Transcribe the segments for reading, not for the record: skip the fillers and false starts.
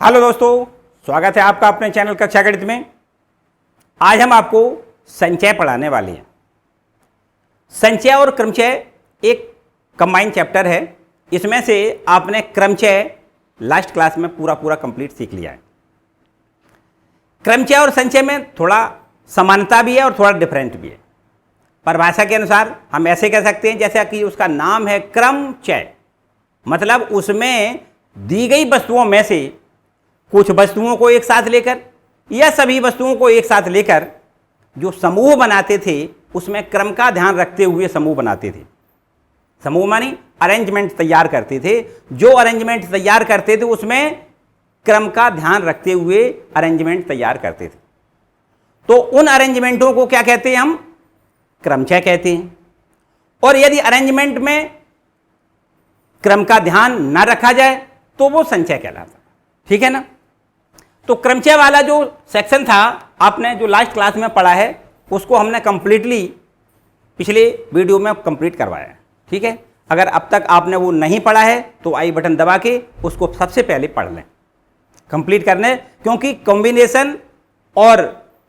Hello दोस्तों, स्वागत है आपका अपने चैनल कक्षा गणित में। आज हम आपको संचय पढ़ाने वाले हैं। संचय और क्रमचय एक कंबाइंड चैप्टर है। इसमें से आपने क्रमचय लास्ट क्लास में पूरा कंप्लीट सीख लिया है। क्रमचय और संचय में थोड़ा समानता भी है और थोड़ा डिफरेंट भी है। परिभाषा के अनुसार हम ऐसे कह सकते हैं जैसा कि उसका नाम है क्रमचय, मतलब उसमें दी गई वस्तुओं में से कुछ वस्तुओं को एक साथ लेकर या सभी वस्तुओं को एक साथ लेकर जो समूह बनाते थे उसमें क्रम का ध्यान रखते हुए समूह बनाते थे। समूह मानी अरेंजमेंट तैयार करते थे। जो अरेंजमेंट तैयार करते थे उसमें क्रम का ध्यान रखते हुए अरेंजमेंट तैयार करते थे। तो उन अरेंजमेंटों को क्या कहते हैं? हम क्रमचय कहते हैं। और यदि अरेंजमेंट में क्रम का ध्यान न रखा जाए तो वो संचय कहलाता। ठीक है ना? तो क्रमचय वाला जो सेक्शन था आपने जो लास्ट क्लास में पढ़ा है उसको हमने कंप्लीटली पिछले वीडियो में कंप्लीट करवाया है। ठीक है? अगर अब तक आपने वो नहीं पढ़ा है तो आई बटन दबा के उसको सबसे पहले पढ़ लें, कंप्लीट करने, क्योंकि कॉम्बिनेशन और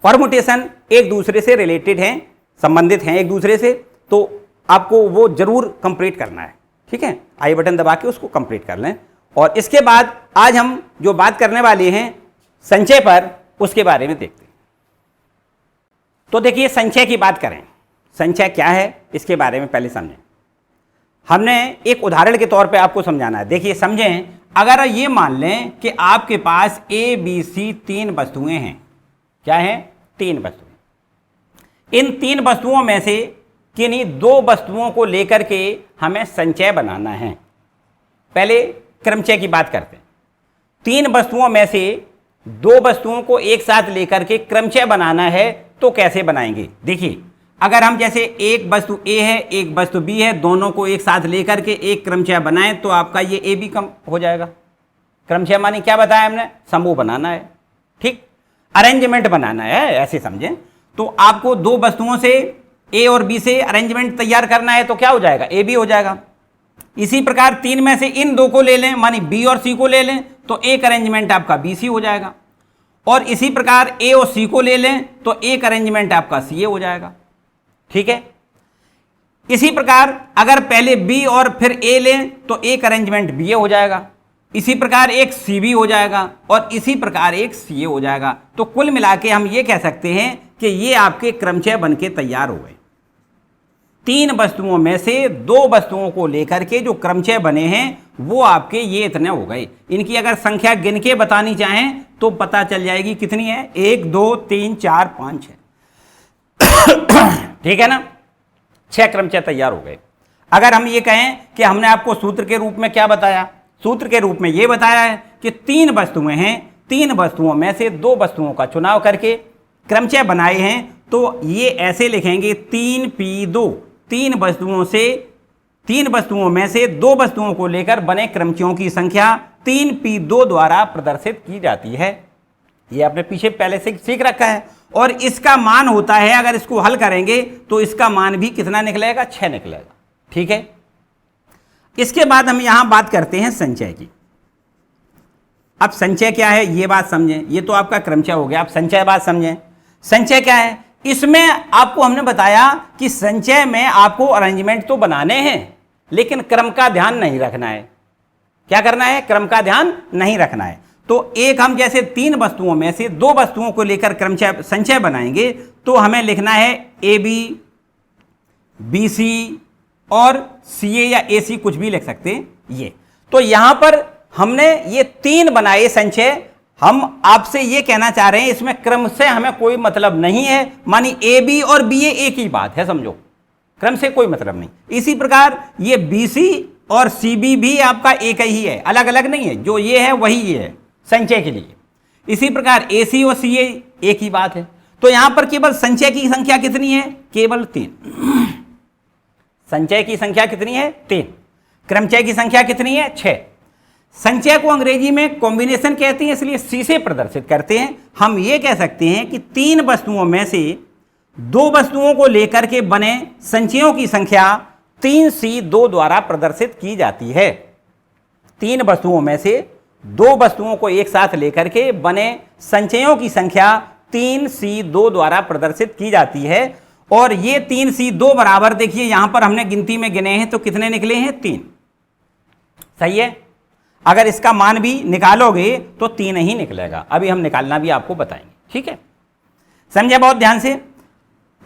परमुटेशन एक दूसरे से रिलेटेड हैं, संबंधित हैं एक दूसरे से, तो आपको वो जरूर कंप्लीट करना है। ठीक है? आई बटन दबा के उसको कंप्लीट कर लें। और इसके बाद आज हम जो बात करने वाले हैं संचय पर, उसके बारे में देखते हैं। तो देखिए, संचय की बात करें, संचय क्या है इसके बारे में पहले समझें। हमने एक उदाहरण के तौर पे आपको समझाना है। देखिए समझें, अगर ये मान लें कि आपके पास ए बी सी तीन वस्तुएं हैं। क्या हैं? तीन वस्तुएं। इन तीन वस्तुओं में से किन्हीं दो वस्तुओं को लेकर के हमें संचय बनाना है। पहले क्रमचय की बात करते हैं। तीन वस्तुओं में से दो वस्तुओं को एक साथ लेकर के क्रमचय बनाना है तो कैसे बनाएंगे? देखिए, अगर हम जैसे एक वस्तु ए है एक वस्तु बी है, दोनों को एक साथ लेकर के एक क्रमचय बनाएं तो आपका ये ए बी कम हो जाएगा। क्रमचय माने क्या बताया हमने? समूह बनाना है। ठीक, अरेंजमेंट बनाना है, ऐसे समझें। तो आपको दो वस्तुओं से ए और बी से अरेंजमेंट तैयार करना है तो क्या हो जाएगा? ए बी हो जाएगा। इसी प्रकार तीन में से इन दो को ले लें, मानी बी और सी को ले लें, तो एक अरेंजमेंट आपका बी सी हो जाएगा। और इसी प्रकार ए और सी को ले लें तो एक अरेंजमेंट आपका सी ए हो जाएगा। ठीक है? इसी प्रकार अगर पहले बी और फिर ए लें तो एक अरेंजमेंट बी ए हो जाएगा। इसी प्रकार एक सी बी हो जाएगा और इसी प्रकार एक सी ए हो जाएगा। तो कुल मिला के हम ये कह सकते हैं कि ये आपके क्रमचय बन के तैयार हो गए। तीन वस्तुओं में से दो वस्तुओं को लेकर के जो क्रमचय बने हैं वो आपके ये इतने हो गए। इनकी अगर संख्या गिन के बतानी चाहें तो पता चल जाएगी कितनी है? 1 2 3 4 5 6। ठीक है ना? 6 क्रमचय तैयार हो गए। अगर हम ये कहें कि हमने आपको सूत्र के रूप में क्या बताया? सूत्र के रूप में ये बताया है कि तीन वस्तुएं हैं, तीन वस्तुओं में से दो वस्तुओं का चुनाव करके क्रमचय बनाए हैं। तो ये ऐसे लिखेंगे 3p2। तीन वस्तुओं में से दो वस्तुओं को लेकर बने क्रमचयों की संख्या 3p2 द्वारा प्रदर्शित की जाती है। ये आपने पीछे पहले से सीख रखा है। और इसका मान होता है, अगर इसको हल करेंगे तो इसका मान भी कितना निकलेगा? 6 निकलेगा। ठीक है? इसके बाद हम यहां बात करते हैं संचय की। अब संचय क्या है ये बात समझें। ये तो आपका क्रमचय हो गया। अब संचय बात समझें। संचय क्या है? इसमें आपको हमने बताया कि संचय में आपको अरेंजमेंट तो बनाने हैं लेकिन क्रम का ध्यान नहीं रखना है। क्या करना है? क्रम का ध्यान नहीं रखना है। तो एक हम जैसे तीन वस्तुओं में से दो वस्तुओं को लेकर क्रमचय संचय बनाएंगे तो हमें लिखना है ए बी, बी सी और सी ए या ए सी, कुछ भी लिख सकते हैं ये। तो यहां पर हमने ये तीन बनाए संचय। हम आपसे ये कहना चाह रहे हैं इसमें क्रम से हमें कोई मतलब नहीं है। मानी ए बी और बी ए एक ही बात है, समझो, क्रम से कोई मतलब नहीं। इसी प्रकार ये बी सी और सी बी भी आपका एक ही है, अलग अलग नहीं है। जो ये है वही ये है संचय के लिए। इसी प्रकार ए सी और सी ए एक ही बात है। तो यहां पर केवल संचय की संख्या कितनी है? केवल 3। संचय की संख्या कितनी है? 3। क्रमचय की संख्या कितनी है? 6। संचय को अंग्रेजी में कॉम्बिनेशन कहते हैं, इसलिए सी से प्रदर्शित करते हैं। हम ये कह सकते हैं कि तीन वस्तुओं में से दो वस्तुओं को लेकर के बने संचयों की संख्या 3c2 द्वारा प्रदर्शित की जाती है। तीन वस्तुओं में से दो वस्तुओं को एक साथ लेकर के बने संचयों की संख्या 3C2 द्वारा प्रदर्शित की जाती है। और ये 3C2 बराबर, देखिए यहां पर हमने गिनती में गिने हैं तो कितने निकले हैं? 3। सही है। अगर इसका मान भी निकालोगे तो 3 ही निकलेगा। अभी हम निकालना भी आपको बताएंगे, ठीक है? समझे बहुत ध्यान से।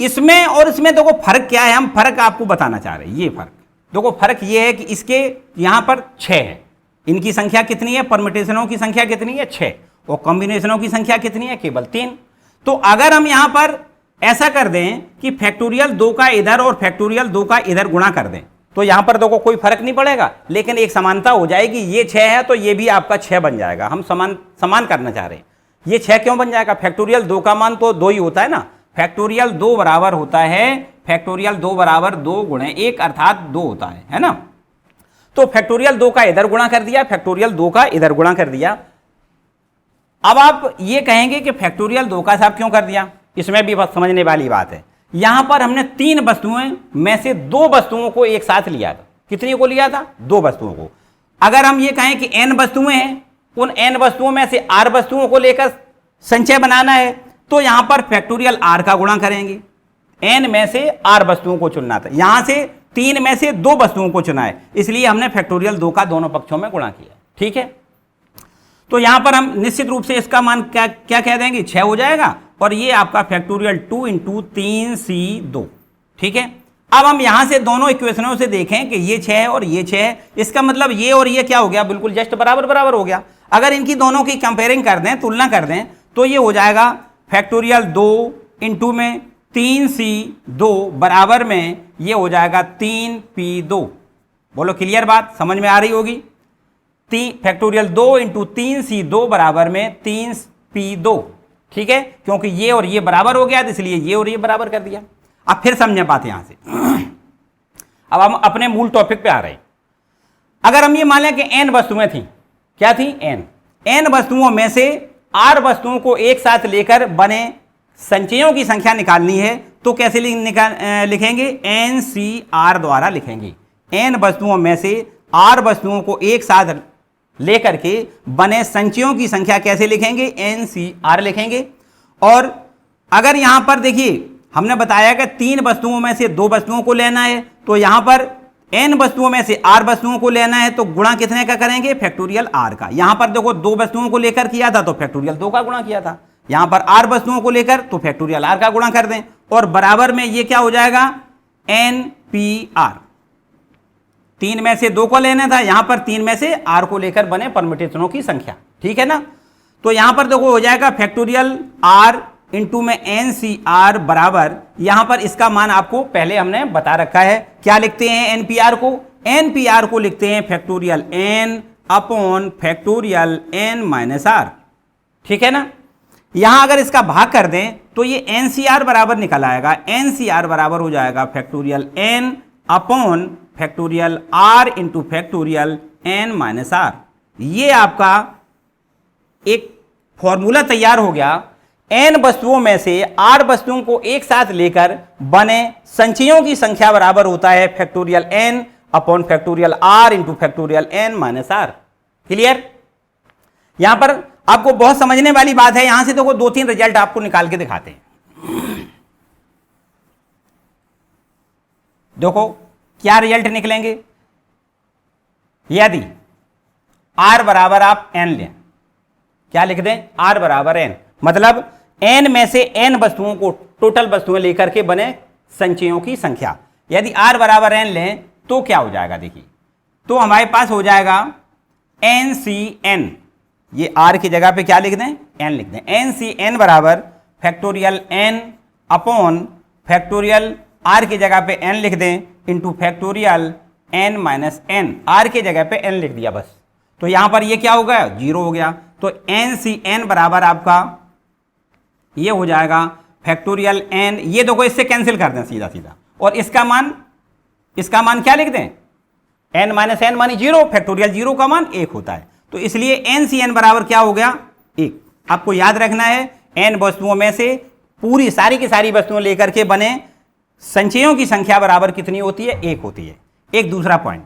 इसमें और इसमें देखो फर्क क्या है, हम फर्क आपको बताना चाह रहे हैं। ये फर्क देखो, फर्क ये है कि इसके यहां पर 6 है, इनकी संख्या कितनी है? परम्यूटेशनों की संख्या कितनी है? 6। और कॉम्बिनेशनों की संख्या कितनी है? केवल 3। तो अगर हम यहां पर ऐसा कर दें कि फैक्टोरियल 2 का इधर और फैक्टोरियल 2 का इधर गुणा कर दें, तो यहां पर देखो कोई फर्क नहीं पड़ेगा, लेकिन एक समानता हो जाएगी। ये 6 है तो ये भी आपका 6 बन जाएगा। हम समान करना चाह रहे हैं। ये 6 क्यों बन जाएगा? फैक्टोरियल 2 का मान तो 2 ही होता है ना। फैक्टोरियल 2 बराबर होता है, फैक्टोरियल 2 बराबर 2 गुणे 1 अर्थात 2 होता है ना। तो फैक्टोरियल 2 का इधर गुणा कर दिया, फैक्टोरियल 2 का इधर गुणा कर दिया। अब आप ये कहेंगे कि फैक्टोरियल 2 का साहब क्यों कर दिया? इसमें भी बस समझने वाली बात है। यहां पर हमने 3 वस्तुएं में से 2 वस्तुओं को एक साथ लिया था। कितनी को लिया था? 2 वस्तुओं को। अगर हम ये कहें कि n वस्तुएं हैं, उन n वस्तुओं में से r वस्तुओं को लेकर संचय बनाना है, तो यहां पर फैक्टोरियल r का गुणा करेंगे। n में से r वस्तुओं को चुनना था, यहां से 3 में से 2 वस्तुओं को चुना है, इसलिए हमने फैक्टोरियल 2 का दोनों पक्षों में गुणा किया। ठीक है, तो यहां पर हम निश्चित रूप से इसका मान क्या कह देंगे? 6 हो जाएगा। और ये आपका फैक्टोरियल 2 इंटू 3C2। ठीक है, अब हम यहां से दोनों इक्वेशनों से देखें कि ये 6 है और ये 6 है, इसका मतलब ये और ये क्या हो गया? बिल्कुल जस्ट बराबर बराबर हो गया। अगर इनकी दोनों की कंपेयरिंग कर दें, तुलना कर दें, तो ये हो जाएगा फैक्टोरियल 2 इंटू में 3C2 बराबर में ये हो जाएगा 3P2। बोलो क्लियर बात समझ में आ रही होगी? फैक्टोरियल 2 इंटू 3C2 बराबर में 3P2। ठीक है, क्योंकि ये और ये बराबर हो गया तो इसलिए ये और ये बराबर कर दिया। अब फिर समझे बात यहां से। अब हम अपने मूल टॉपिक पे आ रहे हैं। अगर हम ये मान लें कि n वस्तुएं थी, क्या थी? n वस्तुओं में से r वस्तुओं को एक साथ लेकर बने संचयों की संख्या निकालनी है, तो कैसे लिखेंगे? NCR द्वारा लिखेंगे। n वस्तुओं में से r वस्तुओं को एक साथ लेकर के बने संचयों की संख्या कैसे लिखेंगे? NCR लिखेंगे। और अगर यहां पर देखिए हमने बताया कि 3 वस्तुओं में से 2 वस्तुओं को लेना है, तो यहां पर n वस्तुओं में से r वस्तुओं को लेना है, तो गुणा कितने का करेंगे? फैक्टोरियल r का। यहां पर देखो 2 वस्तुओं को लेकर किया था तो फैक्टोरियल 2 का गुणा किया था। यहां पर r वस्तुओं को लेकर तो फैक्टोरियल r का गुणा कर दें, और बराबर में ये क्या हो जाएगा? NPR। 3 में से 2 को लेना था, यहां पर 3 में से r को लेकर बने परम्यूटेशनों की संख्या। ठीक है ना, तो यहां पर देखो हो जाएगा फैक्टोरियल r इंटू में NCR बराबर, यहां पर इसका मान आपको पहले हमने बता रखा है। क्या लिखते हैं NPR को? NPR को लिखते हैं factorial n upon factorial n minus r। ठीक है ना, यहां अगर इसका भाग कर दें तो ये NCR बराबर निकल आएगा। NCR बराबर हो जाएगा factorial n upon factorial r into factorial n minus r। ये आपका एक फॉर्मूला तैयार हो गया। n वस्तुओं में से r वस्तुओं को एक साथ लेकर बने संचयों की संख्या बराबर होता है factorial n upon factorial r into factorial n minus r। Clear? यहां पर आपको बहुत समझने वाली बात है। यहां से देखो 2-3 रिजल्ट आपको निकाल के दिखाते हैं। देखो क्या रिजल्ट निकलेंगे। यदि r बराबर आप n लें, क्या लिख दें? r बराबर n, मतलब n में से n वस्तुओं को, टोटल वस्तुएं लेकर के बने संचयों की संख्या। यदि r बराबर n लें तो क्या हो जाएगा? देखिए, तो हमारे पास हो जाएगा NCN। ये r की जगह पे क्या लिख दें? n लिख दें। NCN बराबर factorial n upon factorial r की जगह पे n लिख दें into factorial n minus n। r की जगह पे n लिख दिया बस। तो यहां पर ये क्या हो गया? 0 हो गया। तो NCN बराबर आपका ये हो जाएगा फैक्टोरियल n। ये देखो इससे कैंसिल कर दें सीधा सीधा, और इसका मान क्या लिख दें? n माइनस n मानी 0। फैक्टोरियल 0 का मान 1 होता है, तो इसलिए NCN बराबर क्या हो गया? 1। आपको याद रखना है n वस्तुओं में से पूरी सारी की सारी वस्तुएं लेकर के बने संचयों की संख्या बराबर कितनी होती है? 1 होती है। एक दूसरा पॉइंट,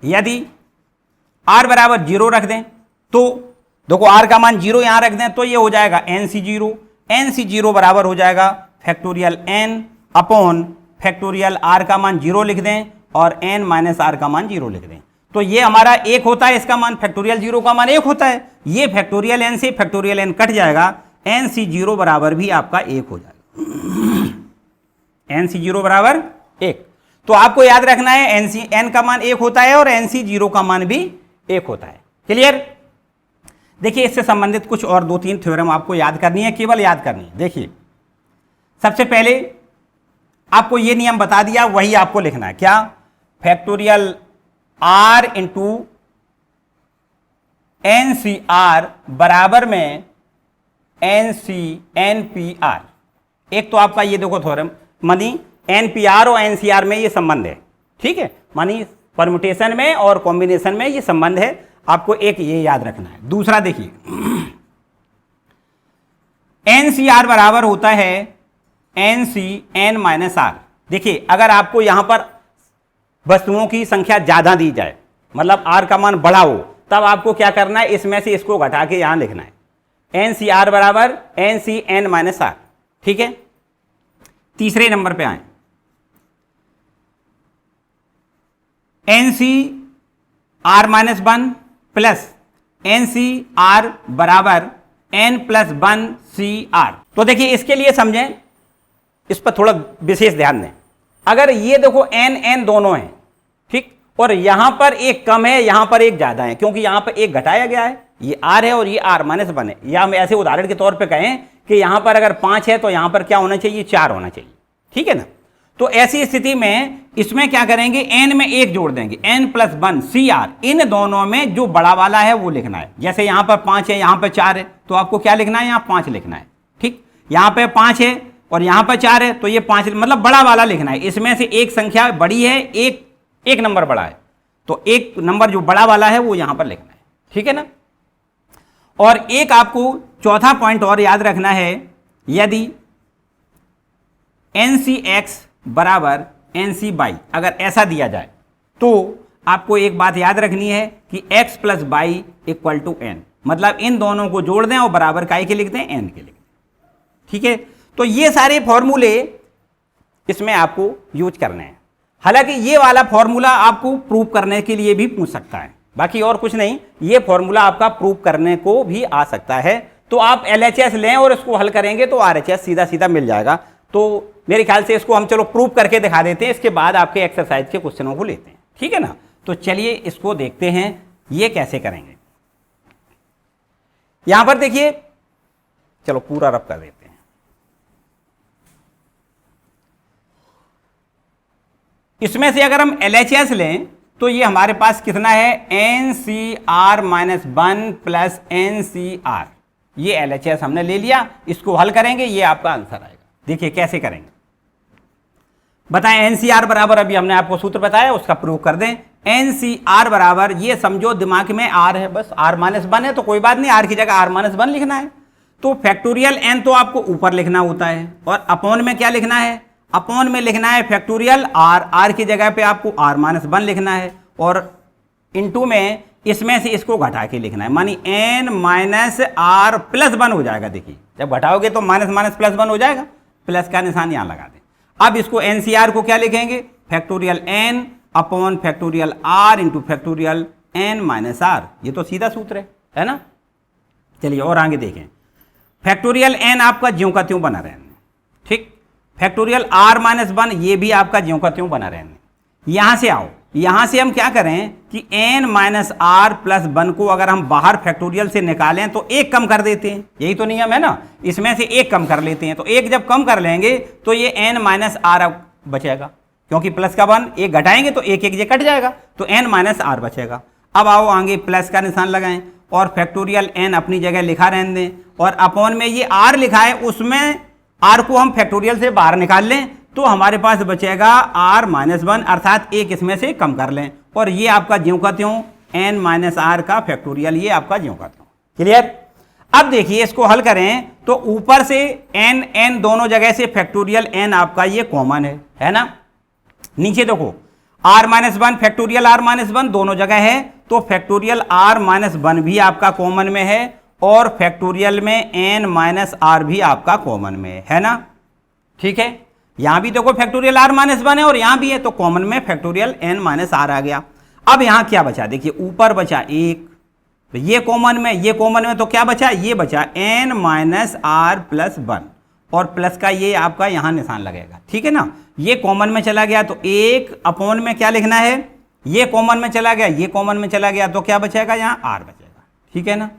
यदि r बराबर 0 रख दें तो देखो r का मान 0 यहां रख दें तो ये हो जाएगा nc0, nc0 बराबर हो जाएगा factorial n upon factorial r का मान 0 लिख दें और n माइनस r का मान 0 लिख दें। तो ये हमारा 1 होता है, इसका मान फैक्टोरियल 0 का मान 1 होता है। ये फैक्टोरियल n से फैक्टोरियल n कट जाएगा, nc0 बराबर भी आपका 1 हो जाएगा, nc0 बराबर 1। तो आपको याद रखना है n का मान 1 होता है और nc0 का मान भी 1 होता है। क्लियर? देखिए इससे संबंधित कुछ और 2-3 थ्योरम आपको याद करनी है, केवल याद करनी है। देखिए सबसे पहले आपको ये नियम बता दिया, वही आपको लिखना है। क्या? फैक्टोरियल r इंटू NCR बराबर में NCNPR। एक तो आपका ये देखो थ्योरम, मानी NPR और NCR में ये संबंध है, ठीक है, मानी परम्यूटेशन में और कॉम्बिनेशन में ये संबंध है, आपको एक ये याद रखना है। दूसरा देखिए NCR बराबर होता है NCN माइनस R। देखिए अगर आपको यहां पर वस्तुओं की संख्या ज्यादा दी जाए, मतलब R का मान बड़ा हो, तब आपको क्या करना है, इसमें से इसको घटा के यहां लिखना है NCR बराबर NCN माइनस R। ठीक है, तीसरे नंबर पे आए, NCR माइनस 1 प्लस NCR बराबर N प्लस 1 CR। तो देखिए इसके लिए समझें, इस पर थोड़ा विशेष ध्यान दें। अगर ये देखो N दोनों हैं, ठीक, और यहां पर एक कम है, यहां पर एक ज्यादा है, क्योंकि यहां पर एक घटाया गया है, ये R है और ये R माइनस 1 है। या हम ऐसे उदाहरण के तौर पे कहें कि यहां पर अगर 5 है तो यहां पर क्या होना चाहिए, 4 होना चाहिए, ठीक है ना। तो ऐसी स्थिति में इसमें क्या करेंगे, N में 1 जोड़ देंगे, N प्लस 1 CR। इन दोनों में जो बड़ा वाला है वो लिखना है। जैसे यहां पर 5 है, यहां पर 4 है, तो आपको क्या लिखना है, यहां 5 लिखना है, ठीक। यहां पर 5 है और यहां पर 4 है, तो ये 5 मतलब बड़ा वाला लिखना है। इसमें से एक संख्या बड़ी है, एक नंबर बड़ा है, तो एक नंबर जो बड़ा वाला है वो यहां पर लिखना है, ठीक है ना। और एक आपको चौथा पॉइंट और याद रखना है, यदि NCX बराबर NC/, अगर ऐसा दिया जाए तो आपको एक बात याद रखनी है कि x plus by equal to n, मतलब इन दोनों को जोड़ दें और बराबर काय के लिख दें, n के लिख दें, ठीक है। तो ये सारे फॉर्मूले इसमें आपको यूज करने हैं। हालांकि ये वाला फॉर्मूला आपको प्रूव करने के लिए भी पूछ सकता है, बाकी और कुछ नहीं, ये फॉर्मूला आपका प्रूव करने को भी आ सकता है। तो आप LHS लें और इसको हल करेंगे तो RHS सीधा सीधा मिल जाएगा। तो मेरे ख्याल से इसको हम चलो प्रूव करके दिखा देते हैं, इसके बाद आपके एक्सरसाइज के क्वेश्चनों को लेते हैं, ठीक है ना। तो चलिए इसको देखते हैं ये कैसे करेंगे। यहां पर देखिए, चलो पूरा रब कर देते हैं। इसमें से अगर हम LHS लें तो ये हमारे पास कितना है, NCR माइनस 1 प्लस NCR। ये LHS हमने ले लिया, इसको हल करेंगे, ये आपका आंसर आएगा। देखिए कैसे करेंगे, बताएं। NCR बराबर, अभी हमने आपको सूत्र बताया, उसका प्रूव कर दें। NCR बराबर, ये समझो दिमाग में R है, बस R माइनस 1 है तो कोई बात नहीं, R की जगह R माइनस 1 लिखना है। तो फैक्टोरियल N तो आपको ऊपर लिखना होता है, और अपॉन में क्या लिखना है, अपॉन में लिखना है फैक्टोरियल R की जगह पे आपको R माइनस 1 लिखना है, और इनटू में इसमें से इसको घटा के लिखना है, मानी N माइनस R प्लस 1 हो जाएगा। देखिए जब घटाओगे तो माइनस माइनस प्लस 1 हो जाएगा, प्लस का निशान यहां लगा दें। अब इसको NCR को क्या लिखेंगे, factorial N upon factorial R into factorial N minus R। ये तो सीधा सूत्र है ना। चलिए और आगे देखें, फैक्टोरियल N आपका ज्यों का त्यों बना रहने, ठीक। फैक्टोरियल R माइनस 1 ये भी आपका ज्यों का त्यों बना रहने। यहां से आओ, यहां से हम क्या करें कि N माइनस R प्लस 1 को अगर हम बाहर फैक्टोरियल से निकालें तो एक कम कर देते हैं, यही तो नियम है ना। इसमें से एक कम कर लेते हैं, तो एक जब कम कर लेंगे तो ये N माइनस R बचेगा, क्योंकि प्लस का 1 एक घटाएंगे तो एक ये कट जाएगा, तो N माइनस R बचेगा। अब आओ आगे प्लस का निशान लगाएं और फैक्टोरियल N अपनी जगह लिखा रहने दें, और अपॉन में ये R लिखा है, उसमें R को हम फैक्टोरियल से बाहर निकाल लें तो हमारे पास बचेगा R माइनस 1, अर्थात एक इसमें से कम कर लें, और ये आपका ज्यों का त्यों N माइनस R का फैक्टोरियल, ये आपका ज्यों का त्यों। क्लियर। अब देखिए इसको हल करें तो ऊपर से N दोनों जगह से फैक्टोरियल N आपका ये कॉमन है ना। नीचे देखो R minus 1 factorial R minus 1 दोनों जगह है, तो फैक्टोरियल r माइनस 1 भी आपका कॉमन में है और फैक्टोरियल में n माइनस r भी आपका कॉमन में है ना। ठीक है, यहां भी देखो फैक्टोरियल r माइनस 1 है और यहां भी है, तो कॉमन में फैक्टोरियल n माइनस r आ गया। अब यहां क्या बचा, देखिए ऊपर बचा 1, तो ये कॉमन में, ये कॉमन में, तो क्या बचा, ये बचा n माइनस r प्लस 1 और प्लस का ये आपका यहां निशान लगेगा। ठीक है ना, ये कॉमन में चला गया तो 1 अपॉन में क्या लिखना है, ये कॉमन में चला गया, ये कॉमन में चला गया, तो क्या बचेगा, यहां r बचेगा। ठीक है ना,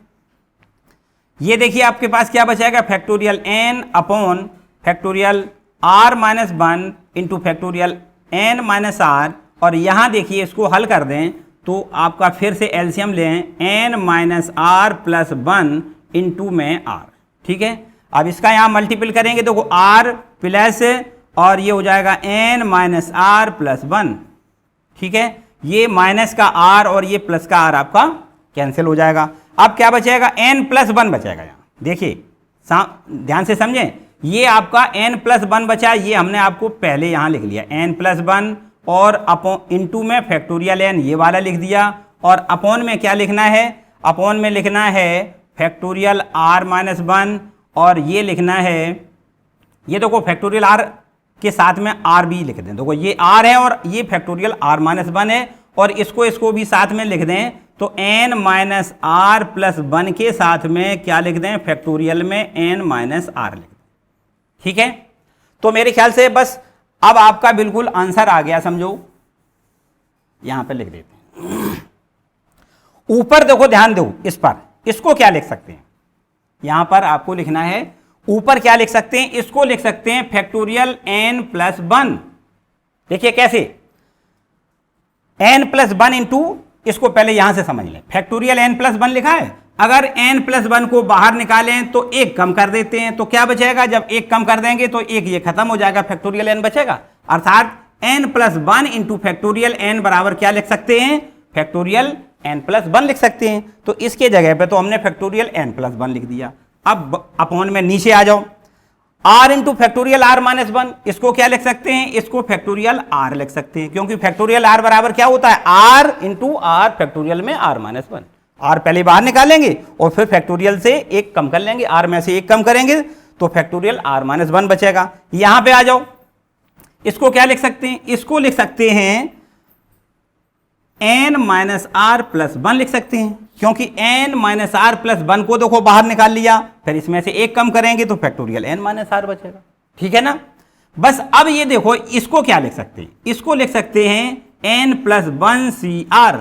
ये देखिए आपके पास क्या बचेगा, factorial n upon factorial r minus 1 into factorial n minus r, और यहां देखिए इसको हल कर दें तो आपका फिर से एलसीएम लें, n minus r plus 1 into में r। ठीक है, अब इसका यहां मल्टीपल करेंगे तो r प्लस और ये हो जाएगा n माइनस r प्लस 1। ठीक है, ये माइनस का r और ये प्लस का r आपका कैंसिल हो जाएगा। अब क्या बचेगा, n प्लस 1 बचेगा। यहाँ देखिए ध्यान से समझें, ये आपका n प्लस 1 बचा, ये हमने आपको पहले यहाँ लिख लिया n प्लस 1 और अपॉन इंटू में फैक्टोरियल n ये वाला लिख दिया, और अपॉन में क्या लिखना है, अपॉन में लिखना है फैक्टोरियल r माइनस 1 और ये लिखना है, ये देखो फैक्टोरियल r के साथ में r भी लिख दें, देखो ये r है और ये फैक्टोरियल r माइनस 1 है, और इसको भी साथ में लिख दें तो n माइनस r प्लस 1 के साथ में क्या लिख दें, फैक्टोरियल में n माइनस r लिख दें। ठीक है, तो मेरे ख्याल से बस अब आपका बिल्कुल आंसर आ गया, समझो यहां पर लिख देते हैं। ऊपर देखो ध्यान दो इस पर, इसको क्या लिख सकते हैं, यहां पर आपको लिखना है, ऊपर क्या लिख सकते हैं, इसको लिख सकते हैं फैक्टोरियल n प्लस 1। देखिए कैसे, n प्लस 1 इंटू, इसको पहले यहां से समझ लें, फैक्टोरियल n प्लस 1 लिखा है, अगर n प्लस 1 को बाहर निकालें तो एक कम कर देते हैं, तो क्या बचेगा, जब एक कम कर देंगे तो एक ये खत्म हो जाएगा, फैक्टोरियल n बचेगा, अर्थात n plus 1 into factorial n बराबर क्या लिख सकते हैं, फैक्टोरियल n प्लस 1 लिख सकते हैं। तो इसके जगह पे तो हमने फैक्टोरियल n प्लस 1 लिख दिया। अब अपॉन में नीचे आ जाओ, r into factorial r minus 1, इसको क्या लिख सकते हैं, इसको फैक्टोरियल r लिख सकते हैं, क्योंकि फैक्टोरियल r बराबर क्या होता है, r इंटू r फैक्टोरियल में r माइनस 1। r पहले बाहर निकालेंगे और फिर फैक्टोरियल से एक कम कर लेंगे, r में से एक कम करेंगे तो फैक्टोरियल r माइनस 1 बचेगा। यहां पे आ जाओ, इसको क्या लिख सकते हैं, इसको लिख सकते हैं n माइनस r प्लस 1 लिख सकते हैं, क्योंकि n माइनस r प्लस 1 को देखो बाहर निकाल लिया, फिर इसमें से एक कम करेंगे तो फैक्टोरियल n माइनस r बचेगा। ठीक है ना, बस अब ये देखो इसको क्या लिख सकते हैं, इसको लिख सकते हैं n प्लस 1 cr।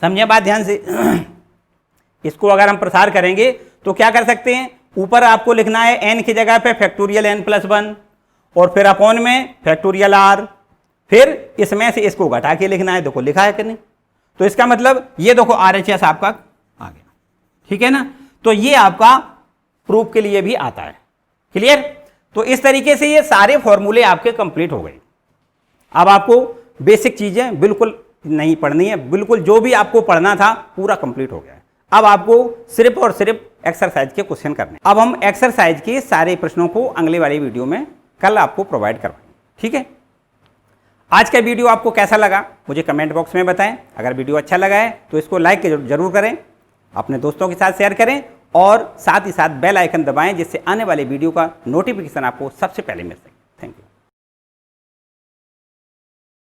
समझे बात ध्यान से, इसको अगर हम प्रसार करेंगे तो क्या कर सकते हैं, ऊपर आपको लिखना है n की जगह पे फैक्टोरियल n प्लस 1 और फिर अपॉन में फैक्टोरियल r, फिर इसमें से इसको घटा के लिखना है, देखो लिखा है कि नहीं, तो इसका मतलब ये देखो RHS आपका आ गया। ठीक है ना, तो ये आपका प्रूफ के लिए भी आता है। क्लियर, तो इस तरीके से ये सारे फॉर्मूले आपके कंप्लीट हो गए। अब आपको बेसिक चीजें बिल्कुल नहीं पढ़नी है, बिल्कुल जो भी आपको पढ़ना था पूरा कंप्लीट हो गया है। अब आपको सिर्फ और सिर्फ एक्सरसाइज के क्वेश्चन करने। अब हम एक्सरसाइज के सारे प्रश्नों को अगले वाली वीडियो में कल आपको प्रोवाइड करवाएंगे। ठीक है, आज का वीडियो आपको कैसा लगा मुझे कमेंट बॉक्स में बताएं। अगर वीडियो अच्छा लगा है तो इसको लाइक जरूर करें, अपने दोस्तों के साथ शेयर करें और साथ ही साथ बेल आइकन दबाएं, जिससे आने वाले वीडियो का नोटिफिकेशन आपको सबसे पहले मिल सके।